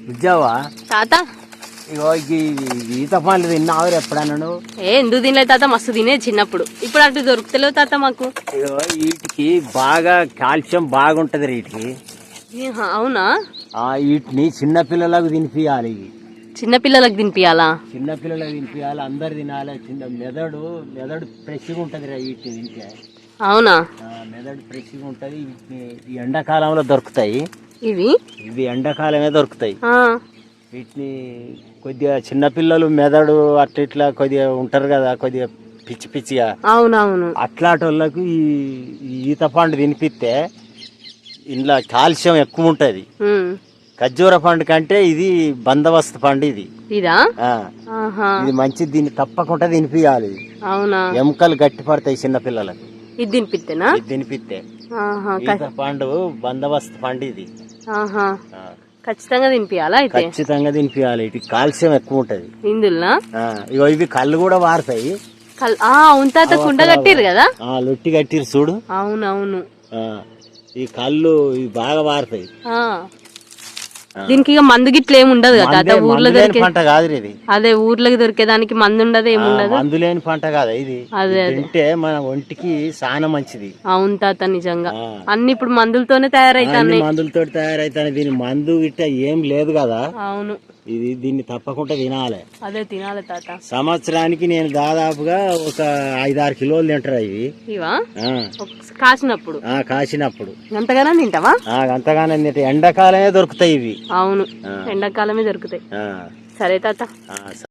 ఉద్యోగవా తాత ఇగో ఈత పండ్లు తిన్నావు ఎప్పుడన్నా నువ్వు? ఎందుకు తినలేదు తాత, మస్తు తినేది చిన్నప్పుడు. ఇప్పుడు అటు దొరుకుతలేవు తాత మాకు. ఇగో వీటికి బాగా కాల్షియం బాగుంటది వీటికి. అవునా? వీటిని చిన్నపిల్లలకు తినిపియాలి. చిన్నపిల్లలకు తినిపియాలా? చిన్నపిల్లలకు తినిపియాలి, అందరు తినాలి. చిన్న మెదడు ఫ్రెష్గా ఉంటది వీటిని తింటే. అవునా? మెదడు ఫ్రెష్గా ఉంటది. ఈ ఎండాకాలంలో దొరుకుతాయి. ఇవి ఎండాకాలమే దొరుకుతాయి. వీటిని కొద్దిగా చిన్నపిల్లలు మెదడు అట్లా ఇట్లా కొద్దిగా ఉంటారు కదా, కొద్దిగా పిచ్చి పిచ్చిగా. అవునవును. అట్లాంటి వాళ్ళకు ఈ ఈత పండు తినిపిస్తే ఇంట్లో కాల్షియం ఎక్కువ ఉంటది. ఖర్జూర పండు కంటే ఇది బందోబస్తు పండు. ఇది మంచిది. దీన్ని తప్పకుండా తినిపియాలి. అవునా? ఎముకలు గట్టి పడతాయి చిన్నపిల్లలకు. ఇది తినిపిస్తేనా? ఇది తినిపిస్తే ఈత పండు బందోబస్తు పండు ఇది. ఖచ్చితంగా తినిపియాలా? అయితే ఖచ్చితంగా తినిపియాలి. ఇది కాల్షియం ఎక్కువ ఉంటది ఇందులో. ఇగో ఇవి కళ్ళు కూడా వాడతాయి. ఉంటా కుండ కట్టిరు కదా, లొట్టి కట్టిరు చూడు. అవునవును. ఈ కళ్ళు ఇవి బాగా వాడతాయి. దీనికి ఇక మందు గిట్ల ఏమి ఉండదు కదా ఊర్లో దొరికే పంట కాదు ఇది. అదే ఊర్లోకి దొరికేదానికి మందు ఉండదు, ఏముండదు. మందు లేని పంట కాదా ఇది. అదే తింటే మన ఒంటికి చాలా మంచిది. అవును తాత, నిజంగా అన్ని ఇప్పుడు మందులతోనే తయారైతాయి. మందులతో తయారైతాయి. దీని మందు గిట్ట ఏం లేదు కదా. అవును. దీన్ని తప్పకుండా తినాలి. అదే తినాలి తాత. సంవత్సరానికి నేను దాదాపుగా ఒక 5-6 కిలోలు తింటారు ఇవి. ఇవా కాసినప్పుడు? కాసినప్పుడు. అంతగానే తింటావా? అంతగానే తింటా. ఎండాకాలమే దొరుకుతాయి ఇవి. అవును, ఎండాకాలమే దొరుకుతాయి. సరే తాత.